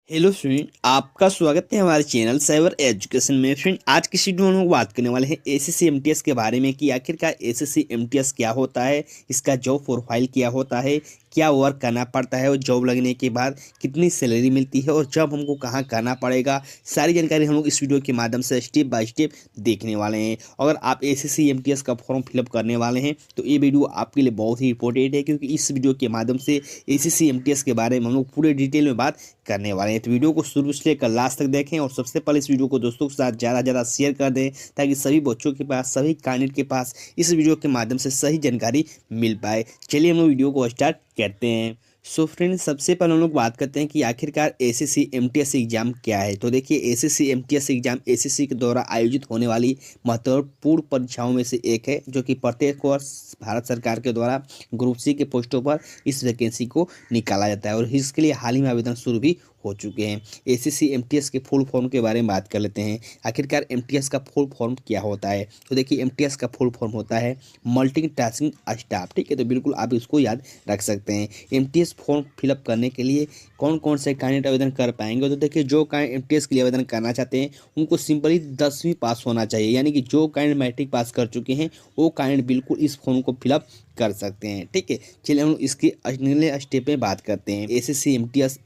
Hello friend, आपका स्वागत है हमारे चैनल साइबर एजुकेशन में। फ्रेंड, आज की वीडियो में हम लोग बात करने वाले हैं एसएससी एमटीएस के बारे में कि आखिरकार एसएससी एमटीएस क्या होता है, इसका जॉब प्रोफाइल क्या होता है, क्या वर्क करना पड़ता है और जॉब लगने के बाद कितनी सैलरी मिलती है और जॉब हमको कहाँ करना पड़ेगा। सारी जानकारी हम लोग इस वीडियो के माध्यम से स्टेप बाय स्टेप देखने वाले हैं। अगर आप एसएससी एमटीएस का फॉर्म फिलअप करने वाले हैं तो ये वीडियो आपके लिए बहुत ही इंपॉर्टेंट है, क्योंकि इस वीडियो के माध्यम से एसएससी एमटीएस के बारे में हम लोग पूरे डिटेल में बात करने वाले हैं। तो वीडियो को शुरू से लेकर लास्ट तक देखें और सबसे पहले इस वीडियो को दोस्तों के साथ ज़्यादा ज़्यादा शेयर कर दें, ताकि सभी बच्चों के पास, सभी कैंडिडेट के पास इस वीडियो के माध्यम से सही जानकारी मिल पाए। चलिए हम लोग वीडियो को स्टार्ट करते हैं। सो फ्रेंड्स, सबसे पहले हम लोग बात करते हैं कि आखिरकार एसएससी एमटीएस एग्जाम क्या है। तो देखिए, एसएससी एमटीएस एग्जाम एसएससी के द्वारा आयोजित होने वाली महत्वपूर्ण परीक्षाओं में से एक है, जो कि प्रत्येक वर्ष भारत सरकार के द्वारा ग्रुप सी के पोस्टों पर इस वैकेंसी को निकाला जाता है और इसके लिए हाल ही में आवेदन शुरू भी हो चुके हैं। एसएससी एमटीएस के फुल फॉर्म के बारे में बात कर लेते हैं। आखिरकार एमटीएस का फुल फॉर्म क्या होता है। तो देखिए, एमटीएस का फुल फॉर्म होता है मल्टीटास्किंग स्टाफ। ठीक है, तो बिल्कुल आप इसको याद रख सकते हैं। एमटीएस फॉर्म फिलअप करने के लिए कौन कौन से कैंडिडेट आवेदन कर पाएंगे। तो देखिए, जो कैंडिडेट एमटीएस के लिए आवेदन करना चाहते हैं उनको सिंपली 10वीं पास होना चाहिए, यानी कि जो कैंडिडेट मैट्रिक पास कर चुके हैं वो कैंडिडेट बिल्कुल इस फॉर्म को फिलअप कर सकते हैं। ठीक है, चलिए हम इसकी अगले स्टेप में बात करते हैं। SSC MTS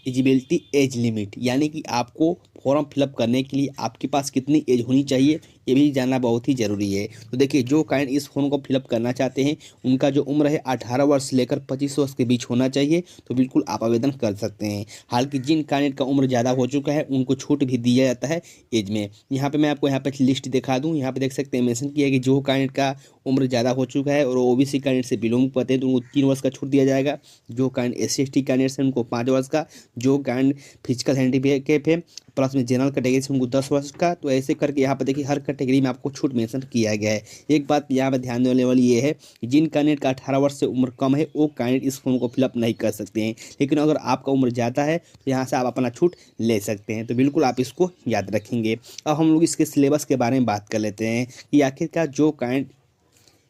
eligibility age limit, यानी कि आपको फॉर्म फिलअप करने के लिए आपके पास कितनी एज होनी चाहिए, ये भी जानना बहुत ही ज़रूरी है। तो देखिए, जो कैंडिडेट इस फॉर्म को फिलअप करना चाहते हैं उनका जो उम्र है 18 वर्ष से लेकर 25 वर्ष के बीच होना चाहिए, तो बिल्कुल आप आवेदन कर सकते हैं। हालांकि जिन कैंडिडेट का उम्र ज़्यादा हो चुका है उनको छूट भी दिया जाता है एज में। यहाँ पे मैं आपको यहाँ पे लिस्ट दिखा दूँ। यहाँ पे देख सकते हैं, मेंशन किया है कि जो कैंडिडेट का उम्र ज़्यादा हो चुका है और ओबीसी कैंडिडेट से बिलोंग करते हैं तो उनको 3 वर्ष का छूट दिया जाएगा। जो कैंडिडेट SC/ST कैंडिडेट्स हैं उनको 5 वर्ष का, जो कैंडिडेट फिजिकल हैंडीकैप है प्लस में जनरल कैटेगरी से उनको 10 वर्ष का। तो ऐसे करके यहाँ पर देखिए हर कैटेगरी में आपको छूट मेंशन किया गया है। एक बात यहाँ पर ध्यान देने वाली ये है कि जिन कैंडिडेट का 18 वर्ष से उम्र कम है वो कैंडिडेट इस फॉर्म को फिलअप नहीं कर सकते हैं, लेकिन अगर आपका उम्र ज़्यादा है तो यहाँ से आप अपना छूट ले सकते हैं। तो बिल्कुल आप इसको याद रखेंगे। अब हम लोग इसके सिलेबस के बारे में बात कर लेते हैं कि आखिरकार जो कैंडिडेट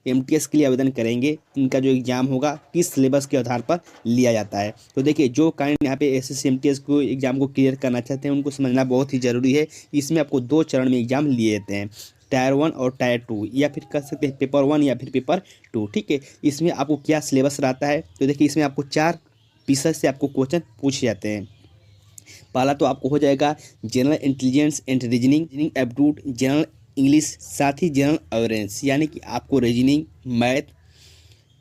एमटीएस के लिए आवेदन करेंगे इनका जो एग्ज़ाम होगा किस सिलेबस के आधार पर लिया जाता है। तो देखिए, जो कैंडिडेट यहाँ पे एसएससी एमटीएस को एग्ज़ाम को क्लियर करना चाहते हैं उनको समझना बहुत ही ज़रूरी है। इसमें आपको 2 चरण में एग्ज़ाम लिए जाते हैं, टायर 1 और टायर 2, या फिर कर सकते हैं पेपर 1 या फिर पेपर 2। ठीक है, इसमें आपको क्या सिलेबस रहता है। तो देखिए, इसमें आपको 4 विषय से आपको क्वेश्चन पूछे जाते हैं। पहला तो आपको हो जाएगा general intelligence and reasoning aptitude, general English, साथ ही जनरल अवेयरनेस, यानी कि आपको रीजनिंग, मैथ,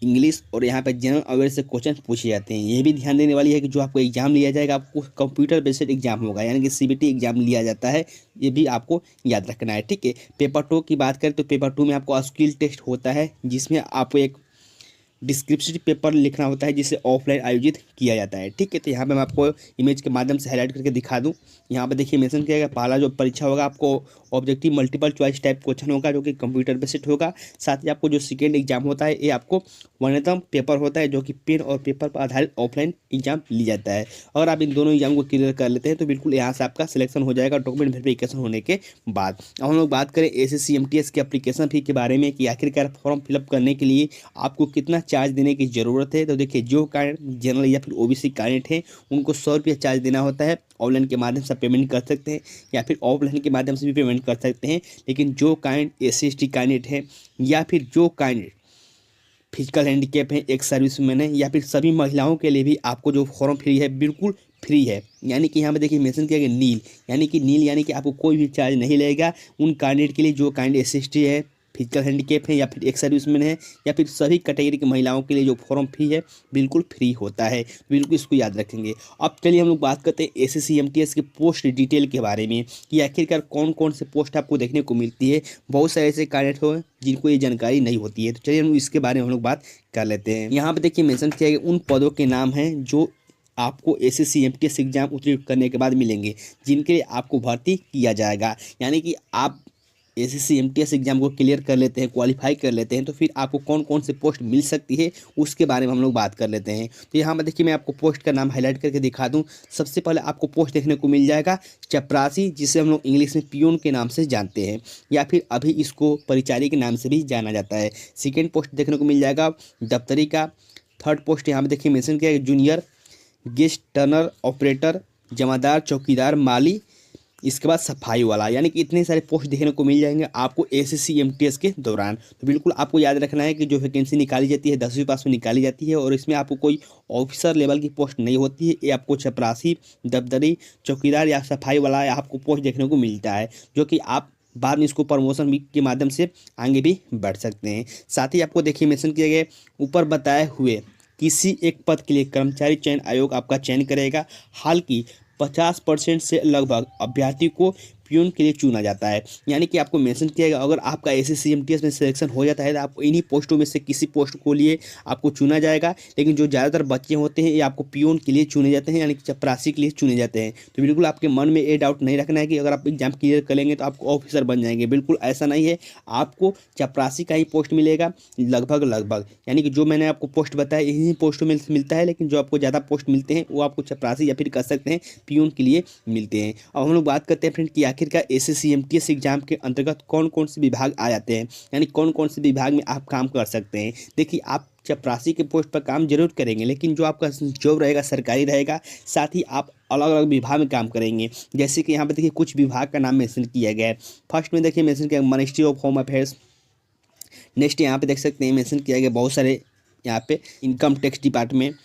इंग्लिश और यहाँ पे जनरल अवेयरनेस से क्वेश्चन पूछे जाते हैं। ये भी ध्यान देने वाली है कि जो आपको एग्जाम लिया जाएगा आपको कंप्यूटर बेस्ड एग्जाम होगा, यानी कि सीबीटी एग्जाम लिया जाता है। ये भी आपको याद रखना है। ठीक है, पेपर 2 की बात करें तो पेपर 2 में आपको स्किल टेस्ट होता है, जिसमें आपको एक डिस्क्रिप्टिव पेपर लिखना होता है, जिसे ऑफलाइन आयोजित किया जाता है। ठीक है, तो यहाँ पे मैं आपको इमेज के माध्यम से हाईलाइट करके दिखा दूँ। यहाँ पे देखिए मेंशन किया गया, पहला जो परीक्षा होगा आपको objective multiple choice type question होगा, जो कि कंप्यूटर बेस्ड होगा। साथ ही आपको जो सेकेंड एग्जाम होता है ये आपको वन्यतम पेपर होता है, जो कि पेन और पेपर पर आधारित ऑफलाइन एग्जाम लिया जाता है। अगर आप इन दोनों एग्जाम को क्लियर कर लेते हैं तो बिल्कुल यहाँ से आपका सिलेक्शन हो जाएगा डॉक्यूमेंट वेरिफिकेशन होने के बाद। अब हम लोग बात करें एसएससी एमटीएस की एप्लीकेशन फी के बारे में कि आखिरकार फॉर्म फिलअप करने के लिए आपको कितना चार्ज देने की ज़रूरत है। तो देखिए, जो कैंडिडेट जनरल या फिर ओबीसी कैंडिडेट हैं उनको 100 रुपये चार्ज देना होता है। ऑनलाइन के माध्यम से पेमेंट कर सकते हैं या फिर ऑफलाइन के माध्यम से भी पेमेंट कर सकते हैं। लेकिन जो कैंडिडेट SC/ST कैंडिडेट हैं या फिर जो कैंडिडेट फिजिकल हैंडीकैप है, एक सर्विसमैन है, या फिर सभी महिलाओं के लिए भी आपको जो फॉर्म फ्री है बिल्कुल फ्री है। यानी कि यहाँ पे देखिए मेंशन किया गया नील, यानी कि आपको कोई भी चार्ज नहीं लगेगा उन कैंडिडेट के लिए जो कैंडिडेट SC/ST है, फिजिकल हैंडीकैप है या फिर एक सर्विसमैन है, या फिर सभी कैटेगरी की महिलाओं के लिए जो फॉर्म फ्री है बिल्कुल फ्री होता है। बिल्कुल इसको याद रखेंगे। अब चलिए हम लोग बात करते हैं एसएससी एमटीएस के पोस्ट डिटेल के बारे में कि आखिरकार कौन कौन से पोस्ट आपको देखने को मिलती है। बहुत सारे ऐसे कैंडिडेट हो जिनको ये जानकारी नहीं होती है, तो चलिए हम इसके बारे में हम लोग बात कर लेते हैं। यहाँ पर देखिए मेंशन किया गया उन पदों के नाम हैं जो आपको एसएससी एमटीएस एग्जाम उत्तीर्ण करने के बाद मिलेंगे, जिनके लिए आपको भर्ती किया जाएगा। यानी कि आप एसएससी एमटीएस एग्जाम को क्लियर कर लेते हैं, क्वालिफाई कर लेते हैं, तो फिर आपको कौन कौन से पोस्ट मिल सकती है उसके बारे में हम लोग बात कर लेते हैं। तो यहाँ पर देखिए मैं आपको पोस्ट का नाम हाईलाइट करके दिखा दूँ। सबसे पहले आपको पोस्ट देखने को मिल जाएगा चपरासी, जिसे हम लोग इंग्लिश में पियून के नाम से जानते हैं, या फिर अभी इसको परिचारी के नाम से भी जाना जाता है। सेकेंड पोस्ट देखने को मिल जाएगा दफ्तरी का। थर्ड पोस्ट यहाँ पर देखिए मेंशन किया है जूनियर गेस्ट टर्नर ऑपरेटर जमादार, चौकीदार, माली, इसके बाद सफाई वाला, यानी कि इतने सारे पोस्ट देखने को मिल जाएंगे आपको एसएससी एमटीएस के दौरान। तो बिल्कुल आपको याद रखना है कि जो वैकेंसी निकाली जाती है 10वीं पास में निकाली जाती है और इसमें आपको कोई ऑफिसर लेवल की पोस्ट नहीं होती है। ये आपको चपरासी, दफ्तरी, चौकीदार या सफाई वाला आपको पोस्ट देखने को मिलता है, जो कि आप बाद में इसको प्रमोशन भी के माध्यम से आगे भी बढ़ सकते हैं। साथ ही आपको देखिए मेंशन किया गया ऊपर बताए हुए किसी एक पद के लिए कर्मचारी चयन आयोग आपका चयन करेगा। हाल की 50% से लगभग अभ्यर्थी को प्यून के लिए चुना जाता है, यानी कि आपको मेंशन किया गया अगर आपका एसएससी एमटीएस में सिलेक्शन हो जाता है तो आपको इन्हीं पोस्टों में से किसी पोस्ट को लिए आपको चुना जाएगा। लेकिन जो ज़्यादातर बच्चे होते हैं ये आपको प्यून के लिए चुने जाते हैं, यानी कि चपरासी के लिए चुने जाते हैं। तो बिल्कुल आपके मन में ये डाउट नहीं रखना है कि अगर आप एग्जाम क्लियर करेंगे तो आपको ऑफिसर बन जाएंगे, बिल्कुल ऐसा नहीं है। आपको चपरासी का ही पोस्ट मिलेगा लगभग, यानी कि जो मैंने आपको पोस्ट बताया इन्हीं पोस्टों में मिलता है, लेकिन जो आपको ज़्यादा पोस्ट मिलते हैं वो आपको चपरासी या फिर कह सकते हैं प्यून के लिए मिलते हैं। अब हम लोग बात करते हैं फ्रेंड कि आखिरकार एसएससी एमटीएस एग्जाम के अंतर्गत कौन कौन से विभाग आ जाते हैं, यानी कौन कौन से विभाग में आप काम कर सकते हैं। देखिए आप चपरासी के पोस्ट पर काम जरूर करेंगे, लेकिन जो आपका जॉब रहेगा सरकारी रहेगा। साथ ही आप अलग अलग विभाग में काम करेंगे, जैसे कि यहाँ पर देखिए कुछ विभाग का नाम मेंशन किया गया है। फर्स्ट में देखिए मेंशन किया ministry of home affairs. Next यहाँ पे देख सकते हैं मेंशन किया गया बहुत सारे यहाँ पे इनकम टैक्स डिपार्टमेंट।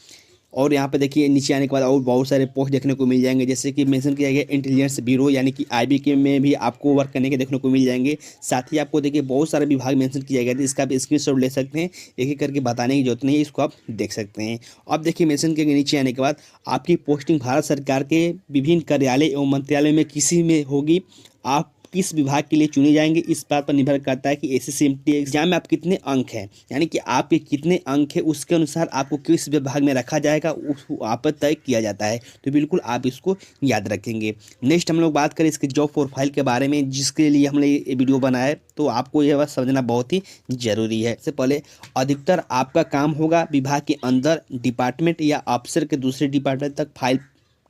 और यहाँ पे देखिए नीचे आने के बाद और बहुत सारे पोस्ट देखने को मिल जाएंगे, जैसे कि मेंशन किया गया इंटेलिजेंस ब्यूरो, यानी कि आईबी के में भी आपको वर्क करने के देखने को मिल जाएंगे। साथ ही आपको देखिए बहुत सारे विभाग मेंशन किया गया है, इसका भी स्क्रीनशॉट ले सकते हैं, एक एक करके बताने की जरूरत नहीं है, इसको आप देख सकते हैं। अब देखिए मेंशन किया गया नीचे आने के बाद आपकी पोस्टिंग भारत सरकार के विभिन्न कार्यालय एवं मंत्रालय में किसी में होगी। आप किस विभाग के लिए चुने जाएंगे इस बात पर निर्भर करता है कि एसएससी एमटीएस एग्जाम में आप कितने अंक हैं, यानी कि आपके कितने अंक हैं उसके अनुसार आपको किस विभाग में रखा जाएगा उस आप पर तय किया जाता है। तो बिल्कुल आप इसको याद रखेंगे। नेक्स्ट हम लोग बात करें इसके जॉब प्रोफाइल के बारे में, जिसके लिए हमने ये वीडियो बनाया है, तो आपको यह बात समझना बहुत ही जरूरी है। इससे पहले अधिकतर आपका काम होगा विभाग के अंदर डिपार्टमेंट या अफसर के दूसरे डिपार्टमेंट तक फाइल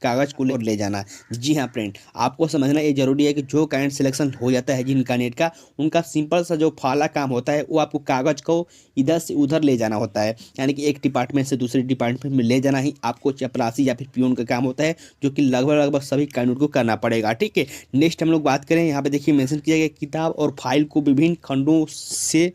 कागज़ को ले जाना। जी हाँ फ्रेंड, आपको समझना ये जरूरी है कि जो कैंडिडेट सिलेक्शन हो जाता है जिन कैंडिडेट का, उनका सिंपल सा जो फाला काम होता है वो आपको कागज़ को इधर से उधर ले जाना होता है, यानी कि एक डिपार्टमेंट से दूसरे डिपार्टमेंट में ले जाना ही आपको चपरासी या फिर पियून का काम होता है, जो कि लगभग सभी कैंडिडेट को करना पड़ेगा। ठीक है, नेक्स्ट हम लोग बात करें, यहाँ पे देखिए मेंशन किया गया किताब और फाइल को विभिन्न खंडों से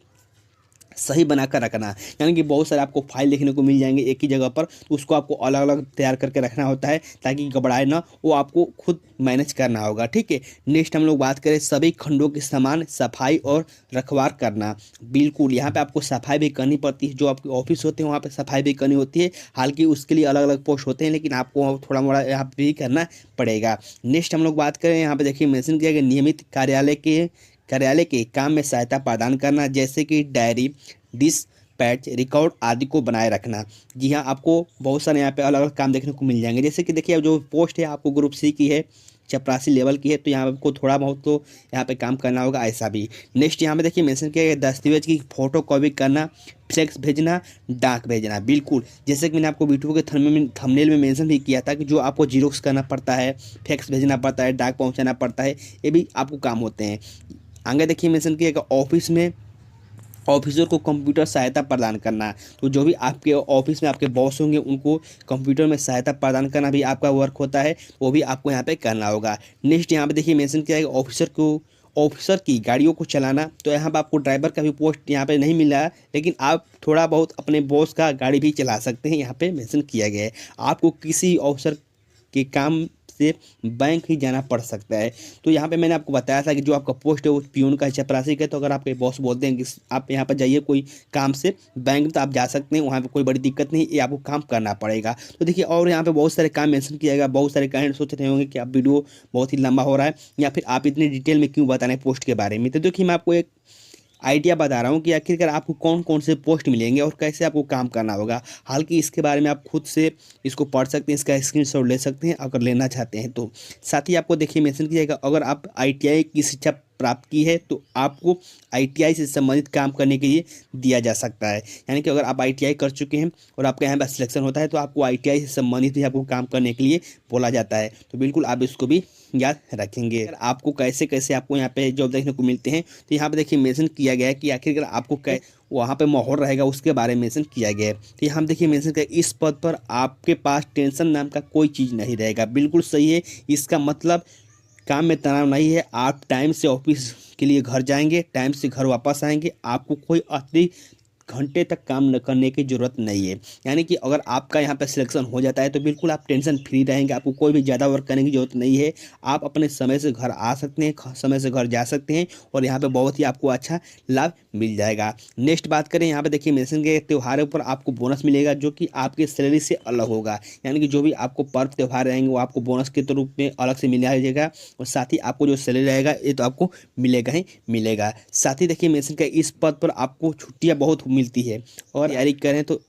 सही बनाकर रखना, यानी कि बहुत सारे आपको फाइल देखने को मिल जाएंगे एक ही जगह पर, तो उसको आपको अलग अलग तैयार करके रखना होता है ताकि घबराए ना, वो आपको खुद मैनेज करना होगा। ठीक है, नेक्स्ट हम लोग बात करें सभी खंडों की समान सफाई और रखवार करना। बिल्कुल यहाँ पे आपको सफाई भी करनी पड़ती है, जो आपके ऑफिस होते हैं वहाँ पे सफाई भी करनी होती है, हालांकि उसके लिए अलग अलग पोस्ट होते हैं, लेकिन आपको थोड़ा मोड़ा यहाँ पे भी करना पड़ेगा। नेक्स्ट हम लोग बात करें, यहाँ पे देखिए मेंशन किया गया नियमित कार्यालय के काम में सहायता प्रदान करना, जैसे कि डायरी, डिस्पैच, रिकॉर्ड आदि को बनाए रखना। जी हाँ, आपको बहुत सारे यहाँ पे अलग अलग काम देखने को मिल जाएंगे, जैसे कि देखिए अब जो पोस्ट है आपको ग्रुप सी की है, चपरासी लेवल की है, तो यहाँ आपको थोड़ा बहुत तो यहाँ पे काम करना होगा, ऐसा भी। नेक्स्ट यहाँ पे देखिए मेंशन किया गया दस्तावेज की फोटो कॉपी करना, फ्लैक्स भेजना, डाक भेजना। बिल्कुल जैसे कि मैंने आपको वीडियो के थंबनेल में मेंशन भी किया था कि जो आपको जीरोक्स करना पड़ता है, फैक्स भेजना पड़ता है, डाक पहुँचाना पड़ता है, ये भी आपको काम होते हैं। आगे देखिए मेंशन किया गया ऑफिस में ऑफिसर को कंप्यूटर सहायता प्रदान करना, तो जो भी आपके ऑफिस में आपके बॉस होंगे उनको कंप्यूटर में सहायता प्रदान करना भी आपका वर्क होता है, वो भी आपको यहाँ पे करना होगा। नेक्स्ट यहाँ पे देखिए मेंशन किया है ऑफिसर की गाड़ियों को चलाना, तो यहाँ पर आपको ड्राइवर का भी पोस्ट यहाँ पे नहीं मिला है, लेकिन आप थोड़ा बहुत अपने बॉस का गाड़ी भी चला सकते हैं, यहाँ पे मेंशन किया गया है। आपको किसी ऑफिसर के काम से बैंक ही जाना पड़ सकता है, तो यहाँ पे मैंने आपको बताया था कि जो आपका पोस्ट है वो पियून का चपरासी का, तो अगर आपके बॉस बोलते हैं कि आप यहाँ पर जाइए कोई काम से बैंक, तो आप जा सकते हैं, वहाँ पे कोई बड़ी दिक्कत नहीं, ये आपको काम करना पड़ेगा। तो देखिए और यहाँ पे बहुत सारे काम मेंशन किया गया। बहुत सारे कैंडिडेट सोच रहे होंगे कि आप वीडियो बहुत ही लंबा हो रहा है या फिर आप इतनी डिटेल में क्यों बता रहे हैं पोस्ट के बारे में, तो देखिए मैं आपको एक आइडिया बता रहा हूँ कि आखिरकार आपको कौन कौन से पोस्ट मिलेंगे और कैसे आपको काम करना होगा। हालांकि इसके बारे में आप खुद से इसको पढ़ सकते हैं, इसका स्क्रीनशॉट ले सकते हैं अगर लेना चाहते हैं तो। साथ ही आपको देखिए मेंशन किया जाएगा अगर आप आईटीआई की शिक्षा प्राप्त की है तो आपको ITI से संबंधित काम करने के लिए दिया जा सकता है। यानी कि अगर आप ITI कर चुके हैं और आपका यहाँ पर सिलेक्शन होता है तो आपको ITI से संबंधित ही आपको काम करने के लिए बोला जाता है। तो बिल्कुल आप इसको भी याद रखेंगे। अगर आपको कैसे कैसे आपको यहाँ पे जॉब देखने को मिलते हैं तो यहाँ पे देखिए मेंशन किया गया है कि आखिरकार आपको वहाँ पे माहौल रहेगा उसके बारे में मेंशन किया गया है। तो यहाँ देखिए मेंशन किया इस पद पर आपके पास टेंशन नाम का कोई चीज़ नहीं रहेगा। बिल्कुल सही है। इसका मतलब काम में तनाव नहीं है। आप टाइम से ऑफिस के लिए घर जाएंगे, टाइम से घर वापस आएंगे, आपको कोई अतिरिक्त घंटे तक काम न करने की ज़रूरत नहीं है। यानी कि अगर आपका यहाँ पे सिलेक्शन हो जाता है तो बिल्कुल आप टेंशन फ्री रहेंगे। आपको कोई भी ज़्यादा वर्क करने की ज़रूरत नहीं है। आप अपने समय से घर आ सकते हैं, समय से घर जा सकते हैं और यहाँ पे बहुत ही आपको अच्छा लाभ मिल जाएगा। नेक्स्ट बात करें, यहाँ पे देखिए मेंशन के त्योहारों पर आपको बोनस मिलेगा जो कि आपके सैलरी से अलग होगा। यानी कि जो भी आपको पर्व त्यौहार रहेंगे वो आपको बोनस के रूप में अलग से मिल जाएगा और साथ ही आपको जो सैलरी रहेगा ये तो आपको मिलेगा ही मिलेगा। साथ ही देखिए मेंशन का इस पद पर आपको छुट्टियाँ बहुत मिलती है और तैयारी करें तो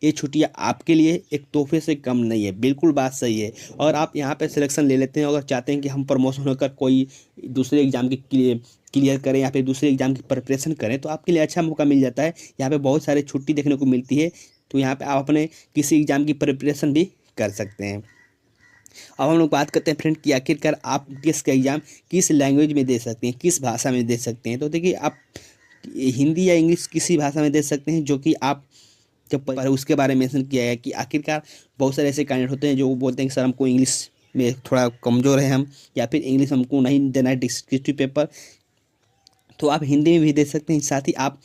ये छुट्टियाँ आपके लिए एक तोहफे से कम नहीं है। बिल्कुल बात सही है। और आप यहाँ पे सिलेक्शन ले लेते हैं, अगर चाहते हैं कि हम प्रमोशन होकर कोई दूसरे एग्जाम के क्लियर करें या फिर दूसरे एग्जाम की प्रिपरेशन करें तो आपके लिए अच्छा मौका मिल जाता है। यहाँ पे बहुत सारे छुट्टी देखने को मिलती है तो यहाँ पे आप अपने किसी एग्जाम की प्रिपरेशन भी कर सकते हैं। अब हम लोग बात करते हैं फ्रेंड कि आखिरकार आप किस एग्ज़ाम किस लैंग्वेज में दे सकते हैं, किस भाषा में दे सकते हैं। तो देखिए आप हिंदी या इंग्लिश किसी भाषा में दे सकते हैं जो कि आप जब पर उसके बारे में मेंशन किया है कि आखिरकार बहुत सारे ऐसे कैंडिडेट होते हैं जो बोलते हैं कि सर हमको इंग्लिश में थोड़ा कमज़ोर है हम, या फिर इंग्लिश हमको नहीं देना है डिस्क्रिप्टिव पेपर, तो आप हिंदी में भी दे सकते हैं। साथ ही आप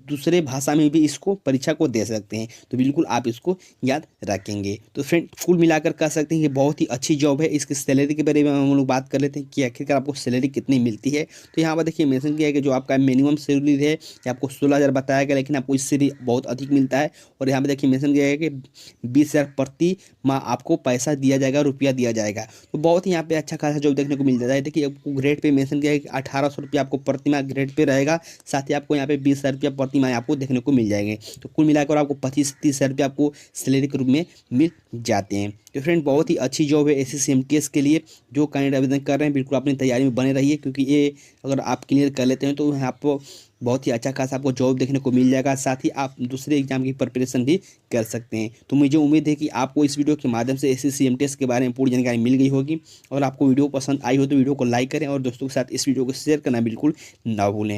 दूसरे भाषा में भी इसको परीक्षा को दे सकते हैं। तो बिल्कुल आप इसको याद रखेंगे। तो फ्रेंड कुल मिलाकर कह सकते हैं कि बहुत ही अच्छी जॉब है। इसकी सैलरी के बारे में हम लोग बात कर लेते हैं कि आखिरकार आपको सैलरी कितनी मिलती है। तो यहाँ पर देखिए मेंशन किया है कि जो आपका मिनिमम सैलरी है ये आपको 16,000 बताया गया, लेकिन आपको इससे भी बहुत अधिक मिलता है। और यहाँ पर देखिए मेंशन किया है कि 20,000 प्रति माह आपको पैसा दिया जाएगा, रुपया दिया जाएगा। तो बहुत ही यहाँ पे अच्छा खासा जॉब देखने को मिल जाता है। देखिए आपको ग्रेड पे मेंशन किया है कि 1,800 रुपया आपको प्रति माह ग्रेड पे रहेगा। साथ ही आपको यहाँ पे 20,000 रुपया प्रति माह आपको देखने को मिल जाएंगे। तो कुल मिलाकर आपको 25-30,000 रुपये आपको सैलरी के रूप में मिल जाते हैं। तो फ्रेंड बहुत ही अच्छी जॉब है SSC MTS के लिए। जो कैंडिडेट आवेदन कर रहे हैं बिल्कुल अपनी तैयारी में बने रहिए, क्योंकि ये अगर आप क्लियर कर लेते हैं तो आपको बहुत ही अच्छा खासा आपको जॉब देखने को मिल जाएगा। साथ ही आप दूसरे एग्जाम की प्रिपरेशन भी कर सकते हैं। तो मुझे उम्मीद है कि आपको इस वीडियो के माध्यम से SSC MTS के बारे में पूरी जानकारी मिल गई होगी। और आपको वीडियो पसंद आई हो तो वीडियो को लाइक करें और दोस्तों के साथ इस वीडियो को शेयर करना बिल्कुल ना भूलें।